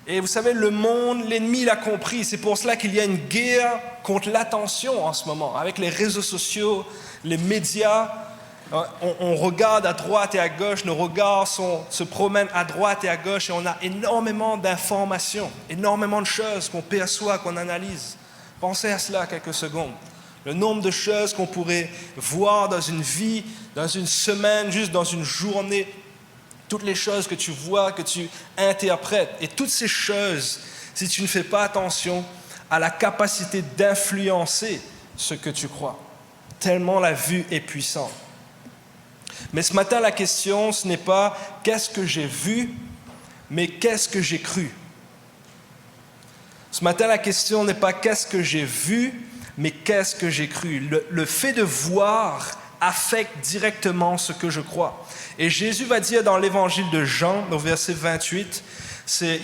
Et vous savez, le monde, l'ennemi l'a compris. C'est pour cela qu'il y a une guerre contre l'attention en ce moment. Avec les réseaux sociaux, les médias, on regarde à droite et à gauche, nos regards se promènent à droite et à gauche et on a énormément d'informations, énormément de choses qu'on perçoit, qu'on analyse. Pensez à cela quelques secondes. Le nombre de choses qu'on pourrait voir dans une vie, dans une semaine, juste dans une journée. Toutes les choses que tu vois, que tu interprètes. Et toutes ces choses, si tu ne fais pas attention, à la capacité d'influencer ce que tu crois. Tellement la vue est puissante. Mais ce matin, la question, ce n'est pas « qu'est-ce que j'ai vu ?» mais « qu'est-ce que j'ai cru ?» Ce matin, la question n'est pas « qu'est-ce que j'ai vu ?» mais « qu'est-ce que j'ai cru ?» Le fait de voir affecte directement ce que je crois. Et Jésus va dire dans l'évangile de Jean, au verset 28,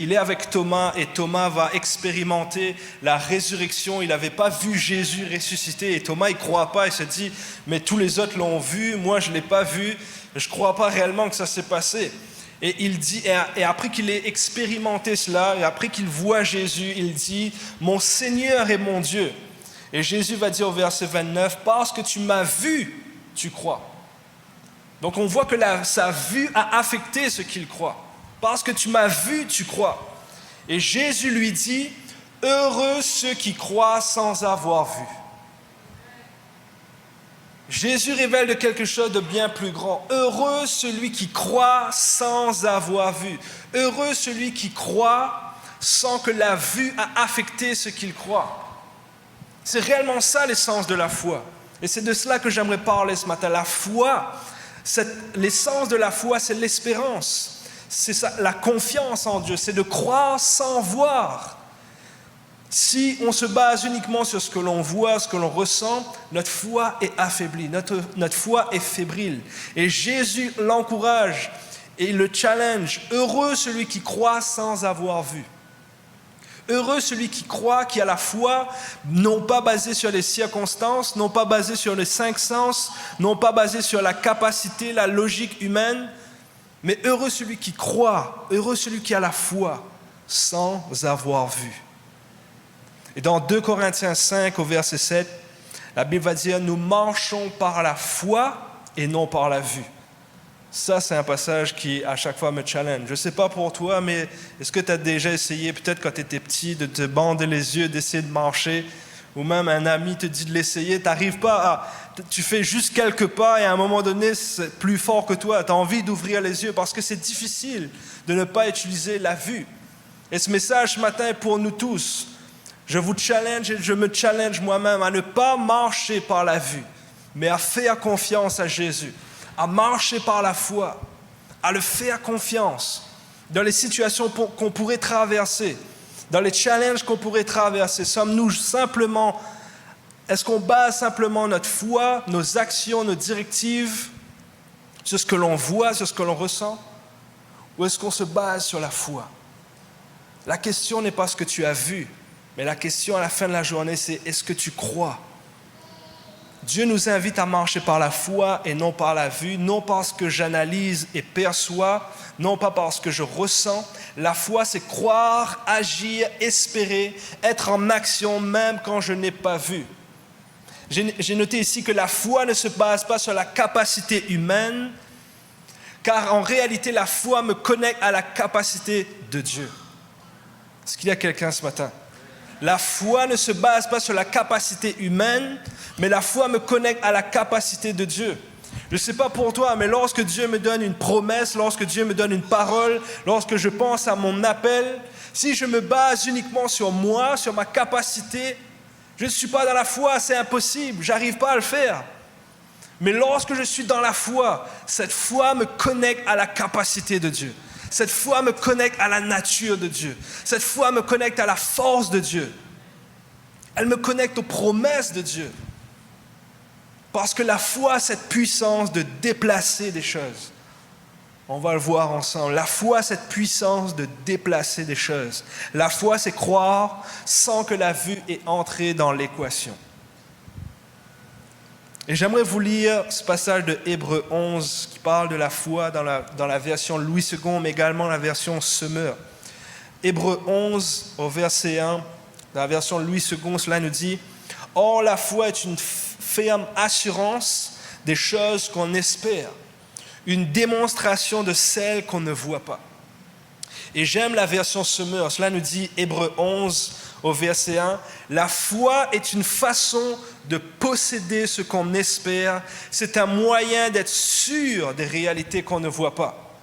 il est avec Thomas et Thomas va expérimenter la résurrection. Il n'avait pas vu Jésus ressusciter et Thomas, il ne croit pas. Il se dit, mais tous les autres l'ont vu, moi je ne l'ai pas vu, je ne crois pas réellement que ça s'est passé. Et il dit, et après qu'il ait expérimenté cela, et après qu'il voit Jésus, il dit, mon Seigneur et mon Dieu. Et Jésus va dire au verset 29, parce que tu m'as vu, tu crois. Donc on voit que sa vue a affecté ce qu'il croit. Parce que tu m'as vu, tu crois. Et Jésus lui dit, heureux ceux qui croient sans avoir vu. Jésus révèle de quelque chose de bien plus grand. Heureux celui qui croit sans avoir vu. Heureux celui qui croit sans que la vue a affecté ce qu'il croit. C'est réellement ça l'essence de la foi. Et c'est de cela que j'aimerais parler ce matin. La foi, l'essence de la foi, c'est l'espérance. C'est ça, la confiance en Dieu, c'est de croire sans voir. Si on se base uniquement sur ce que l'on voit, ce que l'on ressent, notre foi est affaiblie, notre foi est fébrile. Et Jésus l'encourage et le challenge. Heureux celui qui croit sans avoir vu. Heureux celui qui croit, qui a la foi, non pas basée sur les circonstances, non pas basée sur les cinq sens, non pas basée sur la capacité, la logique humaine, mais heureux celui qui croit, heureux celui qui a la foi, sans avoir vu. Et dans 2 Corinthiens 5, au verset 7, la Bible va dire « Nous marchons par la foi et non par la vue ». Ça, c'est un passage qui, à chaque fois, me challenge. Je ne sais pas pour toi, mais est-ce que tu as déjà essayé, peut-être quand tu étais petit, de te bander les yeux, d'essayer de marcher, ou même un ami te dit de l'essayer, tu n'arrives pas à... Tu fais juste quelques pas et à un moment donné, c'est plus fort que toi. Tu as envie d'ouvrir les yeux parce que c'est difficile de ne pas utiliser la vue. Et ce message ce matin est pour nous tous. Je vous challenge et je me challenge moi-même à ne pas marcher par la vue, mais à faire confiance à Jésus, à marcher par la foi, à le faire confiance dans les situations qu'on pourrait traverser, dans les challenges qu'on pourrait traverser. Sommes-nous simplement... Est-ce qu'on base simplement notre foi, nos actions, nos directives sur ce que l'on voit, sur ce que l'on ressent? Ou est-ce qu'on se base sur la foi? La question n'est pas ce que tu as vu, mais la question à la fin de la journée, c'est est-ce que tu crois? Dieu nous invite à marcher par la foi et non par la vue, non parce que j'analyse et perçois, non pas parce que je ressens. La foi, c'est croire, agir, espérer, être en action même quand je n'ai pas vu. J'ai noté ici que la foi ne se base pas sur la capacité humaine, car en réalité, la foi me connecte à la capacité de Dieu. Est-ce qu'il y a quelqu'un ce matin? La foi ne se base pas sur la capacité humaine, mais la foi me connecte à la capacité de Dieu. Je ne sais pas pour toi, mais lorsque Dieu me donne une promesse, lorsque Dieu me donne une parole, lorsque je pense à mon appel, si je me base uniquement sur moi, sur ma capacité, je ne suis pas dans la foi, c'est impossible, je n'arrive pas à le faire. Mais lorsque je suis dans la foi, cette foi me connecte à la capacité de Dieu. Cette foi me connecte à la nature de Dieu. Cette foi me connecte à la force de Dieu. Elle me connecte aux promesses de Dieu. Parce que la foi a cette puissance de déplacer des choses. On va le voir ensemble. La foi a cette puissance de déplacer des choses. La foi, c'est croire sans que la vue ait entré dans l'équation. Et j'aimerais vous lire ce passage de Hébreux 11 qui parle de la foi dans la version Louis II, mais également la version Semeur. Hébreux 11, au verset 1, dans la version Louis II, cela nous dit « Or, la foi est une ferme assurance des choses qu'on espère, une démonstration de celles qu'on ne voit pas. » Et j'aime la version Semeur, cela nous dit Hébreux 11, au verset 1, « La foi est une façon de posséder ce qu'on espère, c'est un moyen d'être sûr des réalités qu'on ne voit pas. »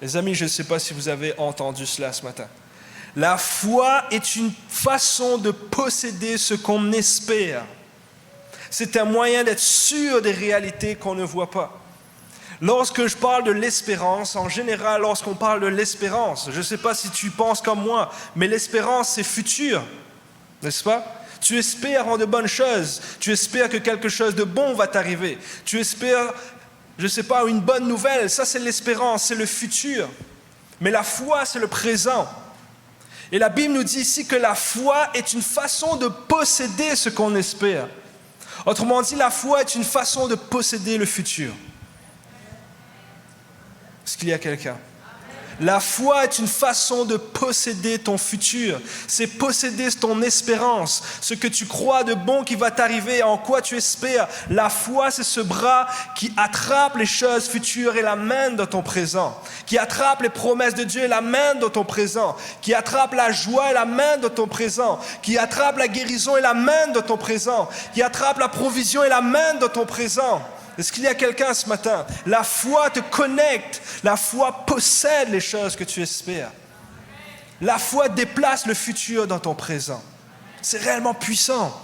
Les amis, je ne sais pas si vous avez entendu cela ce matin. La foi est une façon de posséder ce qu'on espère. C'est un moyen d'être sûr des réalités qu'on ne voit pas. Lorsque je parle de l'espérance, en général, lorsqu'on parle de l'espérance, je ne sais pas si tu penses comme moi, mais l'espérance, c'est futur, n'est-ce pas? Tu espères en de bonnes choses. Tu espères que quelque chose de bon va t'arriver. Tu espères, je ne sais pas, une bonne nouvelle. Ça, c'est l'espérance, c'est le futur. Mais la foi, c'est le présent. Et la Bible nous dit ici que la foi est une façon de posséder ce qu'on espère. Autrement dit, la foi est une façon de posséder le futur. Est-ce qu'il y a quelqu'un? La foi est une façon de posséder ton futur. C'est posséder ton espérance, ce que tu crois de bon qui va t'arriver, en quoi tu espères. La foi, c'est ce bras qui attrape les choses futures et l'amène dans ton présent, qui attrape les promesses de Dieu et l'amène dans ton présent, qui attrape la joie et l'amène dans ton présent, qui attrape la guérison et l'amène dans ton présent, qui attrape la provision et l'amène dans ton présent. Est-ce qu'il y a quelqu'un ce matin? La foi te connecte. La foi possède les choses que tu espères. La foi déplace le futur dans ton présent. C'est réellement puissant.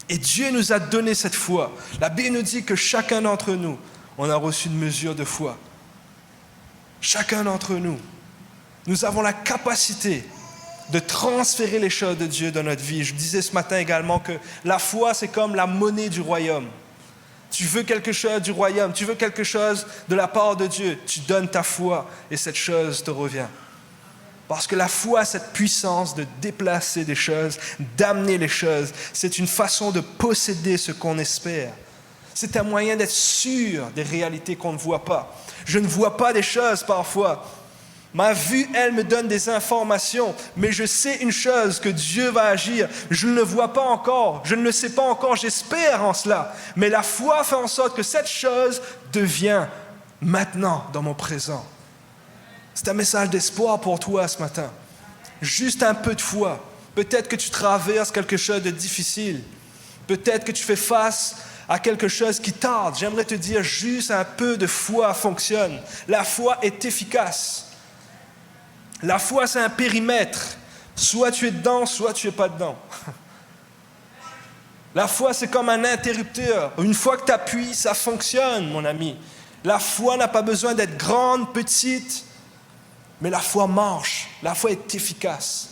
Et Dieu nous a donné cette foi. La Bible nous dit que chacun d'entre nous, on a reçu une mesure de foi. Chacun d'entre nous, nous avons la capacité de transférer les choses de Dieu dans notre vie. Je disais ce matin également que la foi, c'est comme la monnaie du royaume. Tu veux quelque chose du royaume, tu veux quelque chose de la part de Dieu, tu donnes ta foi et cette chose te revient. Parce que la foi a cette puissance de déplacer des choses, d'amener les choses. C'est une façon de posséder ce qu'on espère. C'est un moyen d'être sûr des réalités qu'on ne voit pas. Je ne vois pas des choses parfois. Ma vue, elle me donne des informations, mais je sais une chose, que Dieu va agir. Je ne le vois pas encore, je ne le sais pas encore, j'espère en cela. Mais la foi fait en sorte que cette chose devient maintenant dans mon présent. C'est un message d'espoir pour toi ce matin. Juste un peu de foi. Peut-être que tu traverses quelque chose de difficile. Peut-être que tu fais face à quelque chose qui tarde. J'aimerais te dire, juste un peu de foi fonctionne. La foi est efficace. La foi, c'est un périmètre. Soit tu es dedans, soit tu n'es pas dedans. La foi, c'est comme un interrupteur. Une fois que tu appuies, ça fonctionne, mon ami. La foi n'a pas besoin d'être grande, petite, mais la foi marche. La foi est efficace.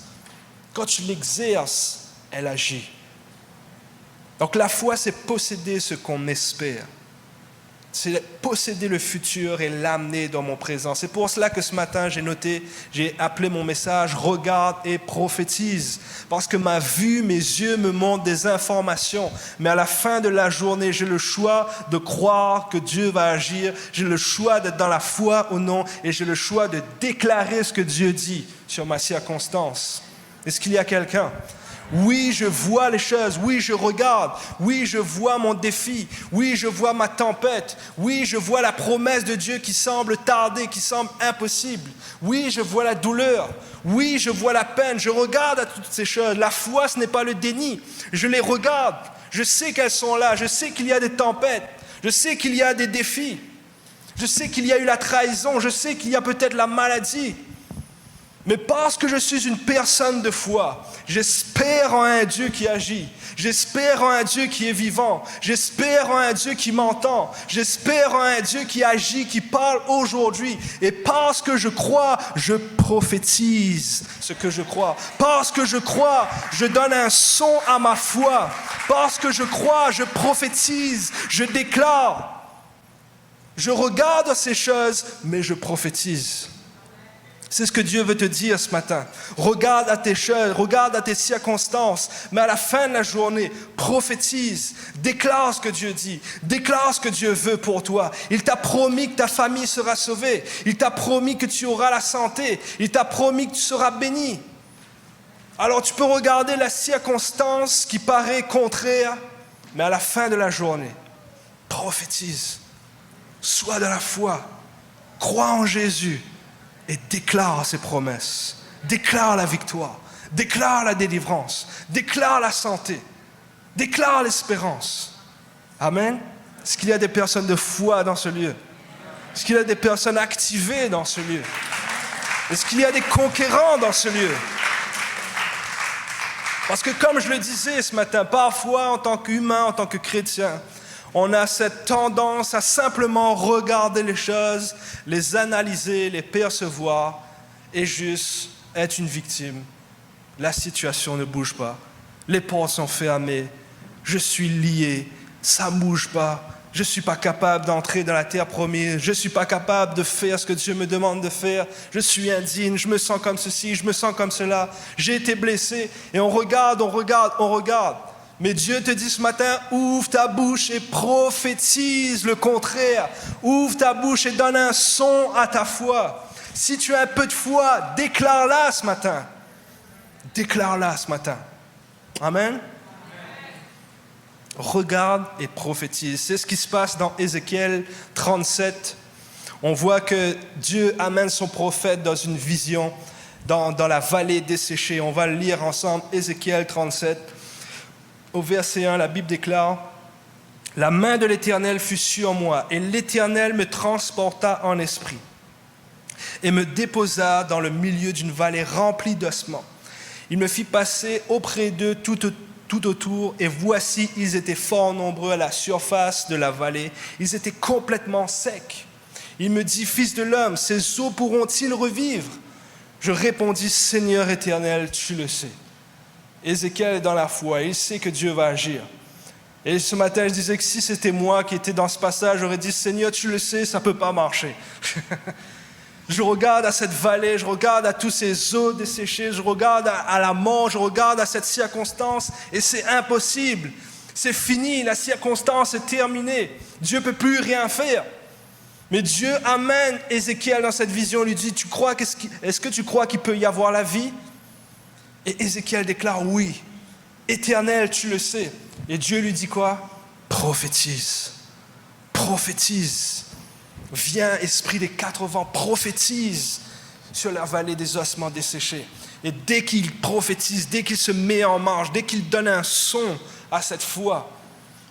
Quand tu l'exerces, elle agit. Donc la foi, c'est posséder ce qu'on espère. C'est posséder le futur et l'amener dans mon présent. C'est pour cela que ce matin, j'ai appelé mon message « Regarde et prophétise ». Parce que ma vue, mes yeux me montrent des informations. Mais à la fin de la journée, j'ai le choix de croire que Dieu va agir. J'ai le choix d'être dans la foi ou non. Et j'ai le choix de déclarer ce que Dieu dit sur ma circonstance. Est-ce qu'il y a quelqu'un? Oui, je vois les choses. Oui, je regarde. Oui, je vois mon défi. Oui, je vois ma tempête. Oui, je vois la promesse de Dieu qui semble tarder, qui semble impossible. Oui, je vois la douleur. Oui, je vois la peine. Je regarde à toutes ces choses. La foi, ce n'est pas le déni. Je les regarde. Je sais qu'elles sont là. Je sais qu'il y a des tempêtes. Je sais qu'il y a des défis. Je sais qu'il y a eu la trahison. Je sais qu'il y a peut-être la maladie. Mais parce que je suis une personne de foi, j'espère en un Dieu qui agit. J'espère en un Dieu qui est vivant. J'espère en un Dieu qui m'entend. J'espère en un Dieu qui agit, qui parle aujourd'hui. Et parce que je crois, je prophétise ce que je crois. Parce que je crois, je donne un son à ma foi. Parce que je crois, je prophétise, je déclare. Je regarde ces choses, mais je prophétise. C'est ce que Dieu veut te dire ce matin. Regarde à tes choses, regarde à tes circonstances, mais à la fin de la journée, prophétise, déclare ce que Dieu dit, déclare ce que Dieu veut pour toi. Il t'a promis que ta famille sera sauvée, il t'a promis que tu auras la santé, il t'a promis que tu seras béni. Alors tu peux regarder la circonstance qui paraît contraire, mais à la fin de la journée, prophétise, sois dans la foi, crois en Jésus, et déclare ses promesses, déclare la victoire, déclare la délivrance, déclare la santé, déclare l'espérance. Amen. Est-ce qu'il y a des personnes de foi dans ce lieu? Est-ce qu'il y a des personnes activées dans ce lieu? Est-ce qu'il y a des conquérants dans ce lieu? Parce que comme je le disais ce matin, parfois en tant qu'humain, en tant que chrétien, on a cette tendance à simplement regarder les choses, les analyser, les percevoir et juste être une victime. La situation ne bouge pas, les portes sont fermées, je suis lié, ça ne bouge pas, je ne suis pas capable d'entrer dans la terre promise, je ne suis pas capable de faire ce que Dieu me demande de faire, je suis indigne, je me sens comme ceci, je me sens comme cela, j'ai été blessé, et on regarde. Mais Dieu te dit ce matin, ouvre ta bouche et prophétise le contraire. Ouvre ta bouche et donne un son à ta foi. Si tu as un peu de foi, déclare-la ce matin. Déclare-la ce matin. Amen. Regarde et prophétise. C'est ce qui se passe dans Ézéchiel 37. On voit que Dieu amène son prophète dans une vision, dans la vallée desséchée. On va le lire ensemble, Ézéchiel 37. Au verset 1, la Bible déclare « La main de l'Éternel fut sur moi, et l'Éternel me transporta en esprit, et me déposa dans le milieu d'une vallée remplie d'ossements. Il me fit passer auprès d'eux tout autour, et voici, ils étaient fort nombreux à la surface de la vallée. Ils étaient complètement secs. Il me dit, Fils de l'homme, ces eaux pourront-ils revivre? Je répondis, Seigneur éternel, tu le sais. Ézéchiel est dans la foi, il sait que Dieu va agir. Et ce matin, je disais que si c'était moi qui étais dans ce passage, j'aurais dit, Seigneur, tu le sais, ça ne peut pas marcher. Je regarde à cette vallée, je regarde à tous ces eaux desséchées, je regarde à la mort, je regarde à cette circonstance, et c'est impossible. C'est fini, la circonstance est terminée. Dieu ne peut plus rien faire. Mais Dieu amène Ézéchiel dans cette vision, lui dit, est-ce que tu crois qu'il peut y avoir la vie? Et Ézéchiel déclare, oui, Éternel, tu le sais. Et Dieu lui dit quoi? Prophétise, prophétise. Viens, esprit des 4 vents, prophétise sur la vallée des ossements desséchés. Et dès qu'il prophétise, dès qu'il se met en marche, dès qu'il donne un son à cette foi,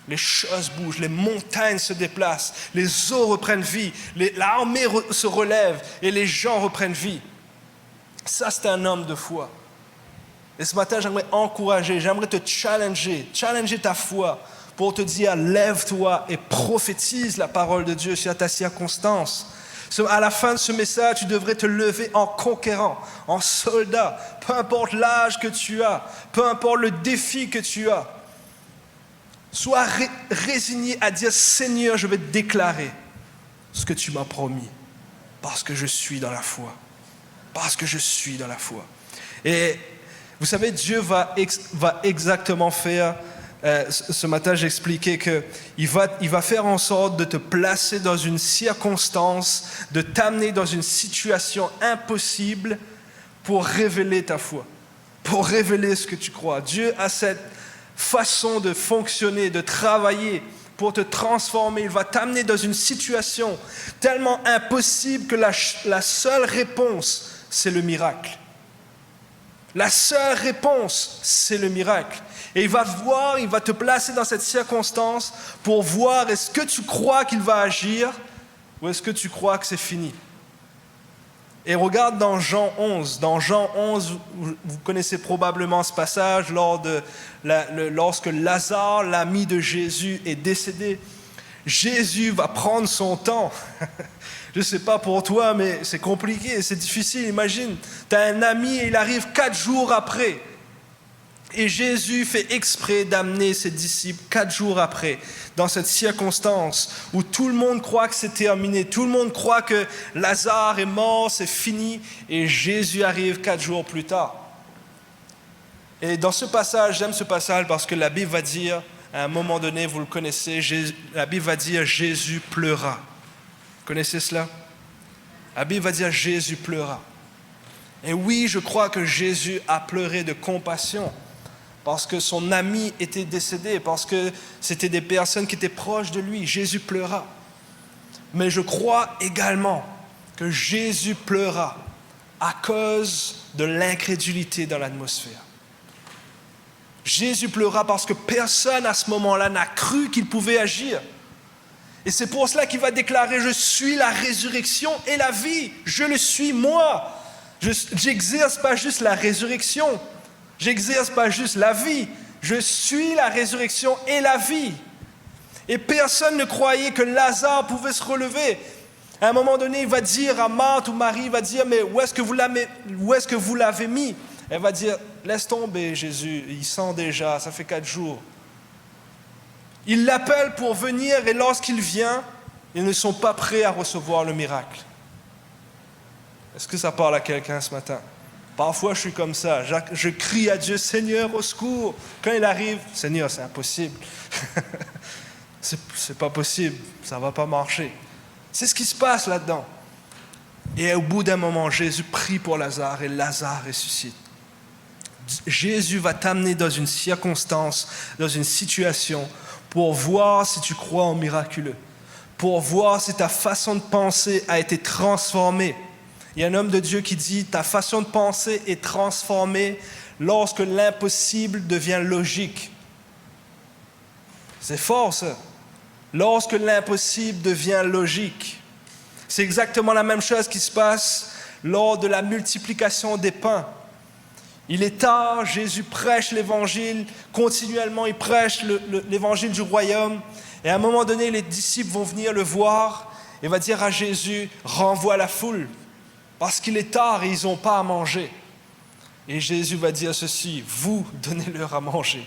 les choses bougent, les montagnes se déplacent, les eaux reprennent vie, l'armée se relève et les gens reprennent vie. Ça, c'est un homme de foi. Et ce matin, j'aimerais encourager, j'aimerais te challenger ta foi pour te dire, lève-toi et prophétise la parole de Dieu sur ta circonstance. À la fin de ce message, tu devrais te lever en conquérant, en soldat, peu importe l'âge que tu as, peu importe le défi que tu as. Sois résigné à dire, Seigneur, je vais te déclarer ce que tu m'as promis, parce que je suis dans la foi. Parce que je suis dans la foi. Et vous savez, Dieu va exactement faire, ce matin j'expliquais qu'il va faire en sorte de te placer dans une circonstance, de t'amener dans une situation impossible pour révéler ta foi, pour révéler ce que tu crois. Dieu a cette façon de fonctionner, de travailler pour te transformer. Il va t'amener dans une situation tellement impossible que la seule réponse, c'est le miracle. La seule réponse, c'est le miracle. Et il va te placer dans cette circonstance pour voir est-ce que tu crois qu'il va agir ou est-ce que tu crois que c'est fini. Et regarde dans Jean 11. Dans Jean 11, vous connaissez probablement ce passage lorsque Lazare, l'ami de Jésus, est décédé. Jésus va prendre son temps. Je ne sais pas pour toi, mais c'est compliqué, c'est difficile. Imagine, tu as un ami et il arrive 4 jours après. Et Jésus fait exprès d'amener ses disciples 4 jours après, dans cette circonstance où tout le monde croit que c'est terminé, tout le monde croit que Lazare est mort, c'est fini, et Jésus arrive 4 jours plus tard. Et dans ce passage, j'aime ce passage parce que la Bible va dire, à un moment donné, vous le connaissez, la Bible va dire Jésus pleura. Vous connaissez cela? La Bible va dire Jésus pleura. Et oui, je crois que Jésus a pleuré de compassion parce que son ami était décédé, parce que c'était des personnes qui étaient proches de lui. Jésus pleura. Mais je crois également que Jésus pleura à cause de l'incrédulité dans l'atmosphère. Jésus pleura parce que personne à ce moment-là n'a cru qu'il pouvait agir. Et c'est pour cela qu'il va déclarer « Je suis la résurrection et la vie. Je le suis moi. J'exerce pas juste la résurrection. J'exerce pas juste la vie. Je suis la résurrection et la vie. » Et personne ne croyait que Lazare pouvait se relever. À un moment donné, il va dire à Marthe ou Marie, il va dire « Mais où est-ce que vous l'avez mis ?» Elle va dire « Laisse tomber Jésus, il sent déjà, ça fait 4 jours. » Il l'appelle pour venir et lorsqu'il vient, ils ne sont pas prêts à recevoir le miracle. Est-ce que ça parle à quelqu'un ce matin? Parfois je suis comme ça, je crie à Dieu « Seigneur, au secours !» Quand il arrive, « Seigneur, c'est impossible. » c'est pas possible, ça va pas marcher. C'est ce qui se passe là-dedans. Et au bout d'un moment, Jésus prie pour Lazare et Lazare ressuscite. Jésus va t'amener dans une circonstance, dans une situation, pour voir si tu crois en miraculeux, pour voir si ta façon de penser a été transformée. Il y a un homme de Dieu qui dit, ta façon de penser est transformée lorsque l'impossible devient logique. C'est fort ça. Lorsque l'impossible devient logique. C'est exactement la même chose qui se passe lors de la multiplication des pains. Il est tard, Jésus prêche l'évangile, continuellement il prêche l'évangile du royaume. Et à un moment donné, les disciples vont venir le voir et va dire à Jésus, renvoie la foule, parce qu'il est tard et ils n'ont pas à manger. Et Jésus va dire ceci, vous donnez-leur à manger.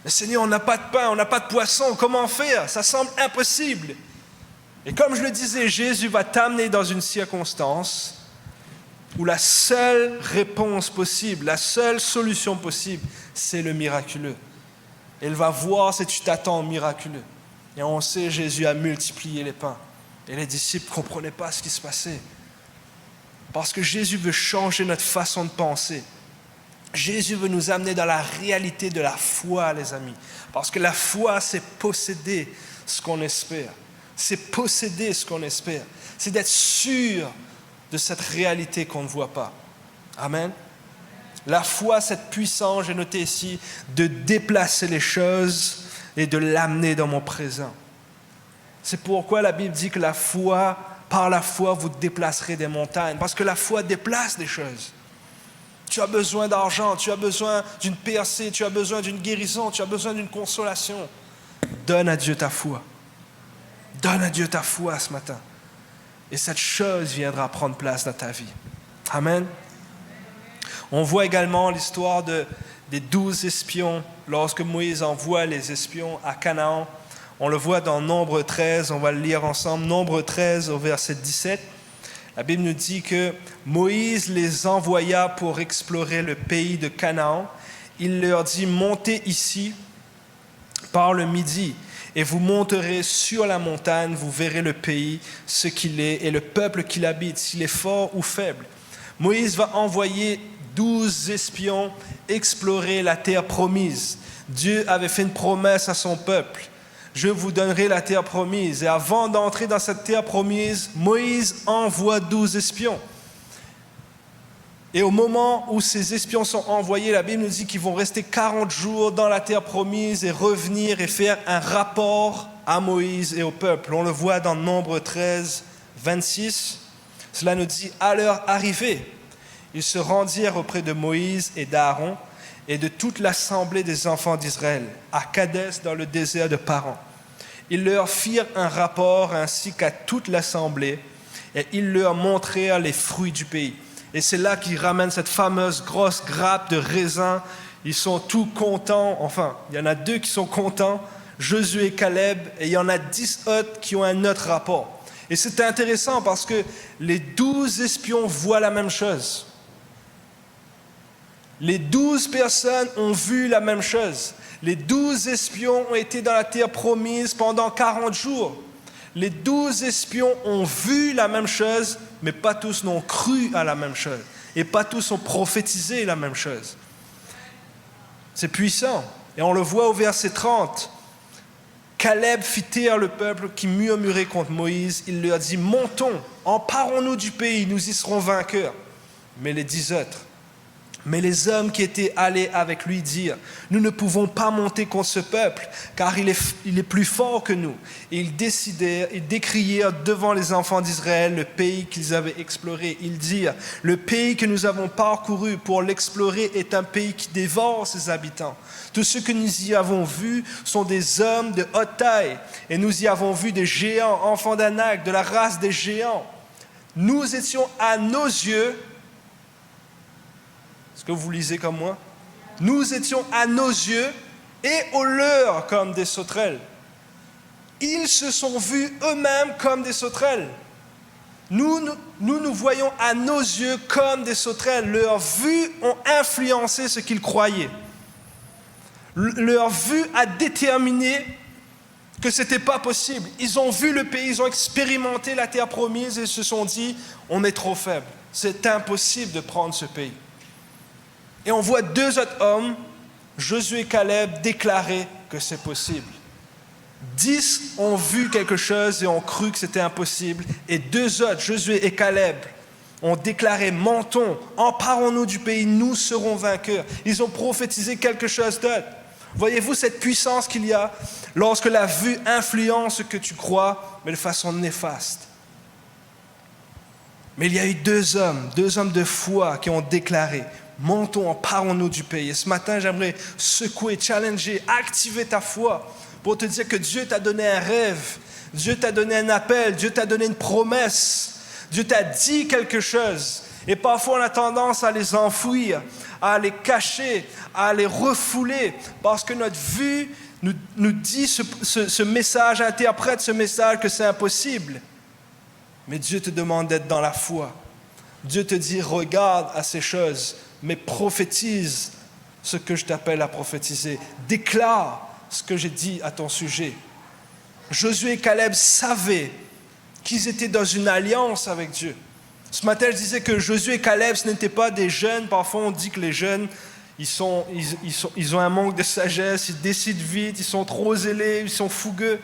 Mais Seigneur, on n'a pas de pain, on n'a pas de poisson, comment faire? Ça semble impossible. Et comme je le disais, Jésus va t'amener dans une circonstance où la seule réponse possible, la seule solution possible, c'est le miraculeux. Il va voir si tu t'attends au miraculeux. Et on sait, Jésus a multiplié les pains. Et les disciples ne comprenaient pas ce qui se passait. Parce que Jésus veut changer notre façon de penser. Jésus veut nous amener dans la réalité de la foi, les amis. Parce que la foi, c'est posséder ce qu'on espère. C'est posséder ce qu'on espère. C'est d'être sûr de cette réalité qu'on ne voit pas. Amen. La foi, cette puissance, j'ai noté ici, de déplacer les choses et de l'amener dans mon présent. C'est pourquoi la Bible dit que la foi, par la foi, vous déplacerez des montagnes. Parce que la foi déplace des choses. Tu as besoin d'argent, tu as besoin d'une percée, tu as besoin d'une guérison, tu as besoin d'une consolation. Donne à Dieu ta foi. Donne à Dieu ta foi ce matin. Et cette chose viendra prendre place dans ta vie. Amen. On voit également l'histoire des 12 espions. Lorsque Moïse envoie les espions à Canaan, on le voit dans Nombre 13, on va le lire ensemble. Nombre 13 au verset 17. La Bible nous dit que Moïse les envoya pour explorer le pays de Canaan. Il leur dit, montez ici par le midi. Et vous monterez sur la montagne, vous verrez le pays, ce qu'il est, et le peuple qui l'habite, s'il est fort ou faible. Moïse va envoyer 12 espions explorer la terre promise. Dieu avait fait une promesse à son peuple. Je vous donnerai la terre promise. Et avant d'entrer dans cette terre promise, Moïse envoie 12 espions. Et au moment où ces espions sont envoyés, la Bible nous dit qu'ils vont rester 40 jours dans la terre promise et revenir et faire un rapport à Moïse et au peuple. On le voit dans Nombre 13, 26. Cela nous dit, à leur arrivée, ils se rendirent auprès de Moïse et d'Aaron et de toute l'assemblée des enfants d'Israël, à Kadès dans le désert de Paran. Ils leur firent un rapport ainsi qu'à toute l'assemblée et ils leur montrèrent les fruits du pays. Et c'est là qu'ils ramènent cette fameuse grosse grappe de raisins Ils sont tous contents, enfin, il y en a 2 qui sont contents, Josué et Caleb, et il y en a 10 autres qui ont un autre rapport. Et c'est intéressant parce que les 12 espions voient la même chose. Les 12 personnes ont vu la même chose. Les 12 espions ont été dans la terre promise pendant 40 jours. Les 12 espions ont vu la même chose, mais pas tous n'ont cru à la même chose. Et pas tous ont prophétisé la même chose. C'est puissant. Et on le voit au verset 30. Caleb fit taire le peuple qui murmurait contre Moïse. Il leur dit, montons, emparons-nous du pays, nous y serons vainqueurs. Mais les 10 autres, mais les hommes qui étaient allés avec lui dirent, nous ne pouvons pas monter contre ce peuple, car il est plus fort que nous. Et ils décrièrent devant les enfants d'Israël le pays qu'ils avaient exploré. Ils dirent, le pays que nous avons parcouru pour l'explorer est un pays qui dévore ses habitants. Tous ceux que nous y avons vus sont des hommes de haute taille, et nous y avons vu des géants, enfants d'Anak, de la race des géants. Nous étions à nos yeux. Est-ce que vous lisez comme moi? Nous étions à nos yeux et aux leurs comme des sauterelles. Ils se sont vus eux-mêmes comme des sauterelles. Nous voyons à nos yeux comme des sauterelles. Leurs vues ont influencé ce qu'ils croyaient. Leur vue a déterminé que ce n'était pas possible. Ils ont vu le pays, ils ont expérimenté la terre promise et se sont dit, on est trop faible. C'est impossible de prendre ce pays. Et on voit 2 autres hommes, Josué et Caleb, déclarer que c'est possible. 10 ont vu quelque chose et ont cru que c'était impossible. Et 2 autres, Josué et Caleb, ont déclaré, montons, emparons-nous du pays, nous serons vainqueurs. Ils ont prophétisé quelque chose d'autre. Voyez-vous cette puissance qu'il y a lorsque la vue influence ce que tu crois, mais de façon néfaste. Mais il y a eu 2 hommes de foi qui ont déclaré, montons, emparons-nous du pays. Et ce matin, j'aimerais secouer, challenger, activer ta foi pour te dire que Dieu t'a donné un rêve, Dieu t'a donné un appel, Dieu t'a donné une promesse, Dieu t'a dit quelque chose. Et parfois, on a tendance à les enfouir, à les cacher, à les refouler, parce que notre vue nous dit ce message, interprète ce message que c'est impossible. Mais Dieu te demande d'être dans la foi. Dieu te dit, regarde à ces choses, mais prophétise ce que je t'appelle à prophétiser. Déclare ce que j'ai dit à ton sujet. Josué et Caleb savaient qu'ils étaient dans une alliance avec Dieu. Ce matin, je disais que Josué et Caleb, ce n'étaient pas des jeunes. Parfois, on dit que les jeunes, ils ont un manque de sagesse, ils décident vite, ils sont trop zélés, ils sont fougueux.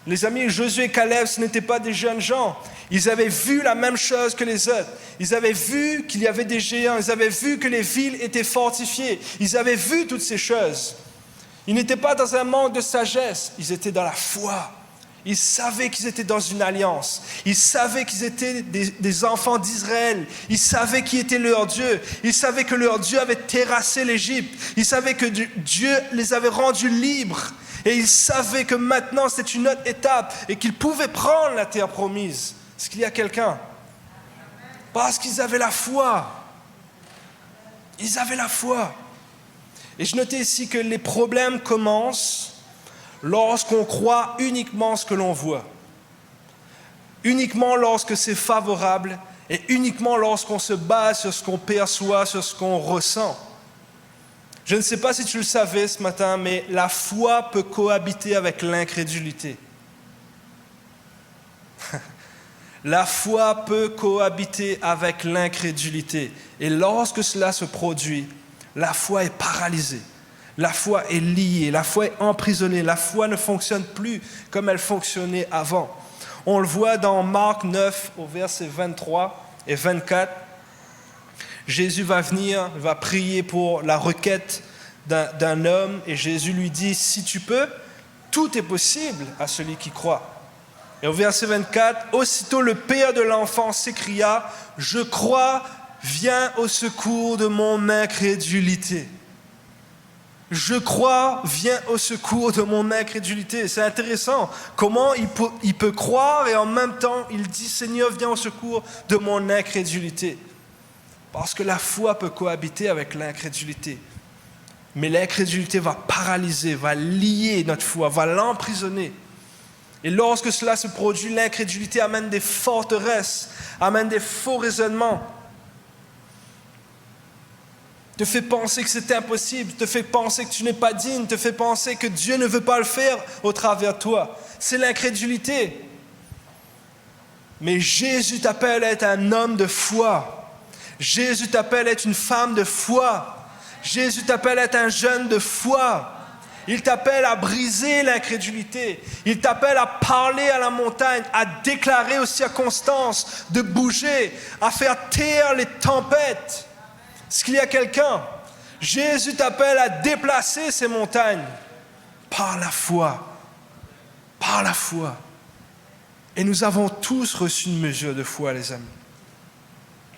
Les amis, Josué et Caleb, ce n'étaient pas des jeunes gens. Ils avaient vu la même chose que les autres. Ils avaient vu qu'il y avait des géants. Ils avaient vu que les villes étaient fortifiées. Ils avaient vu toutes ces choses. Ils n'étaient pas dans un manque de sagesse. Ils étaient dans la foi. Ils savaient qu'ils étaient dans une alliance. Ils savaient qu'ils étaient des enfants d'Israël. Ils savaient qui était leur Dieu. Ils savaient que leur Dieu avait terrassé l'Égypte. Ils savaient que Dieu les avait rendus libres. Et ils savaient que maintenant c'était une autre étape et qu'ils pouvaient prendre la terre promise. Est-ce qu'il y a quelqu'un? Parce qu'ils avaient la foi. Ils avaient la foi. Et je notais ici que les problèmes commencent lorsqu'on croit uniquement ce que l'on voit. Uniquement lorsque c'est favorable et uniquement lorsqu'on se base sur ce qu'on perçoit, sur ce qu'on ressent. Je ne sais pas si tu le savais ce matin, mais la foi peut cohabiter avec l'incrédulité. La foi peut cohabiter avec l'incrédulité. Et lorsque cela se produit, la foi est paralysée. La foi est liée, la foi est emprisonnée. La foi ne fonctionne plus comme elle fonctionnait avant. On le voit dans Marc 9, au verset 23 et 24. Jésus va venir, va prier pour la requête d'un homme. Et Jésus lui dit, si tu peux, tout est possible à celui qui croit. Et au verset 24, aussitôt le père de l'enfant s'écria, je crois, viens au secours de mon incrédulité. Je crois, viens au secours de mon incrédulité. C'est intéressant. Comment il peut croire et en même temps, il dit, Seigneur, viens au secours de mon incrédulité. Parce que la foi peut cohabiter avec l'incrédulité. Mais l'incrédulité va paralyser, va lier notre foi, va l'emprisonner. Et lorsque cela se produit, l'incrédulité amène des forteresses, amène des faux raisonnements, te fait penser que c'est impossible, te fait penser que tu n'es pas digne, te fait penser que Dieu ne veut pas le faire au travers de toi. C'est l'incrédulité. Mais Jésus t'appelle à être un homme de foi. Jésus t'appelle à être une femme de foi. Jésus t'appelle à être un jeune de foi. Il t'appelle à briser l'incrédulité. Il t'appelle à parler à la montagne, à déclarer aux circonstances, de bouger, à faire taire les tempêtes. Est-ce qu'il y a quelqu'un? Jésus t'appelle à déplacer ces montagnes par la foi. Par la foi. Et nous avons tous reçu une mesure de foi, les amis.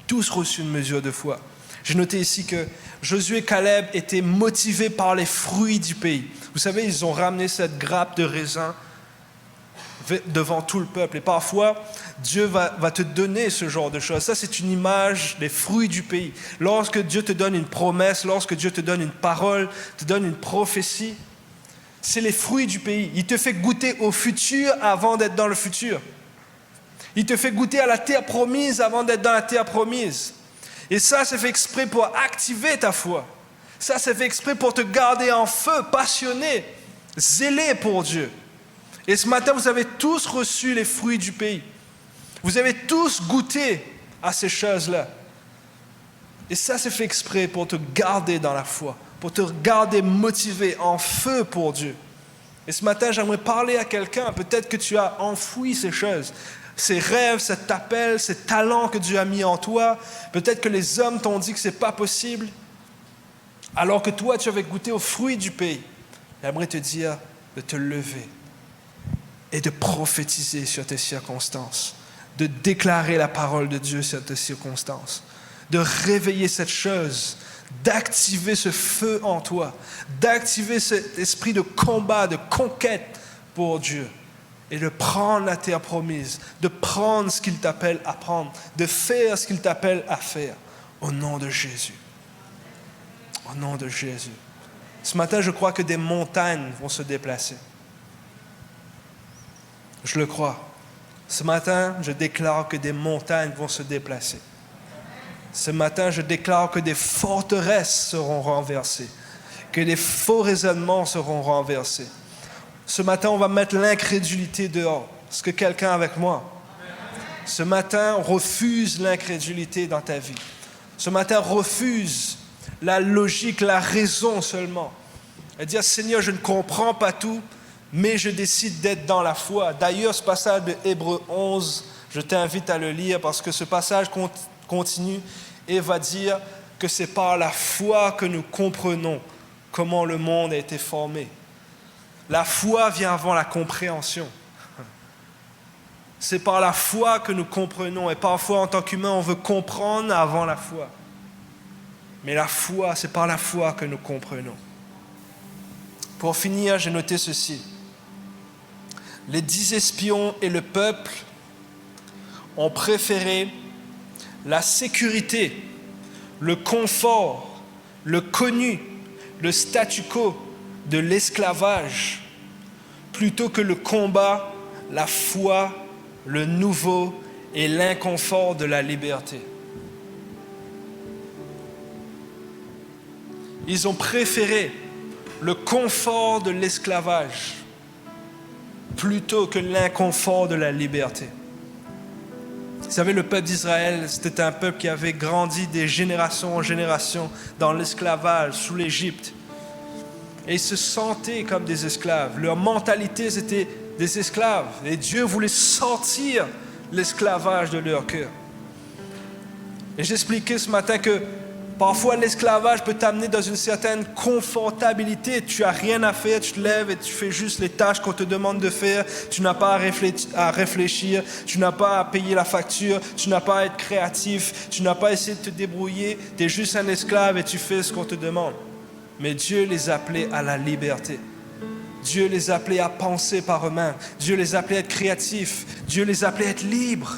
Tous reçu une mesure de foi. J'ai noté ici que Josué et Caleb étaient motivés par les fruits du pays. Vous savez, ils ont ramené cette grappe de raisin devant tout le peuple. Et parfois, Dieu va te donner ce genre de choses. Ça, c'est une image des fruits du pays. Lorsque Dieu te donne une promesse, lorsque Dieu te donne une parole, te donne une prophétie, c'est les fruits du pays. Il te fait goûter au futur avant d'être dans le futur. Il te fait goûter à la terre promise avant d'être dans la terre promise. Et ça, c'est fait exprès pour activer ta foi. Ça, c'est fait exprès pour te garder en feu, passionné, zélé pour Dieu. Et ce matin, vous avez tous reçu les fruits du pays. Vous avez tous goûté à ces choses-là. Et ça, c'est fait exprès pour te garder dans la foi, pour te garder motivé, en feu pour Dieu. Et ce matin, j'aimerais parler à quelqu'un. Peut-être que tu as enfoui ces choses, ces rêves, cet appel, ces talents que Dieu a mis en toi. Peut-être que les hommes t'ont dit que ce n'est pas possible, alors que toi, tu avais goûté aux fruits du pays. J'aimerais te dire de te lever et de prophétiser sur tes circonstances, de déclarer la parole de Dieu sur tes circonstances, de réveiller cette chose, d'activer ce feu en toi, d'activer cet esprit de combat, de conquête pour Dieu, et de prendre la terre promise, de prendre ce qu'il t'appelle à prendre, de faire ce qu'il t'appelle à faire, au nom de Jésus. Au nom de Jésus. Ce matin, je crois que des montagnes vont se déplacer. Je le crois. Ce matin, je déclare que des montagnes vont se déplacer. Ce matin, je déclare que des forteresses seront renversées, que des faux raisonnements seront renversés. Ce matin, on va mettre l'incrédulité dehors. Est-ce que quelqu'un est avec moi? Ce matin, refuse l'incrédulité dans ta vie. Ce matin, refuse la logique, la raison seulement. Et dire, Seigneur, je ne comprends pas tout, mais je décide d'être dans la foi. D'ailleurs, ce passage de Hébreux 11, je t'invite à le lire parce que ce passage continue et va dire que c'est par la foi que nous comprenons comment le monde a été formé. La foi vient avant la compréhension. C'est par la foi que nous comprenons. Et parfois, en tant qu'humain, on veut comprendre avant la foi. Mais la foi, c'est par la foi que nous comprenons. Pour finir, j'ai noté ceci. Les 10 espions et le peuple ont préféré la sécurité, le confort, le connu, le statu quo de l'esclavage, plutôt que le combat, la foi, le nouveau et l'inconfort de la liberté. Ils ont préféré le confort de l'esclavage plutôt que l'inconfort de la liberté. Vous savez, le peuple d'Israël, c'était un peuple qui avait grandi des générations en générations dans l'esclavage sous l'Égypte. Et ils se sentaient comme des esclaves. Leur mentalité, c'était des esclaves. Et Dieu voulait sortir l'esclavage de leur cœur. Et j'expliquais ce matin que parfois l'esclavage peut t'amener dans une certaine confortabilité. Tu n'as rien à faire, tu te lèves et tu fais juste les tâches qu'on te demande de faire. Tu n'as pas à réfléchir, tu n'as pas à payer la facture, tu n'as pas à être créatif, tu n'as pas à essayer de te débrouiller. Tu es juste un esclave et tu fais ce qu'on te demande. Mais Dieu les appelait à la liberté. Dieu les appelait à penser par eux-mêmes. Dieu les appelait à être créatifs. Dieu les appelait à être libres.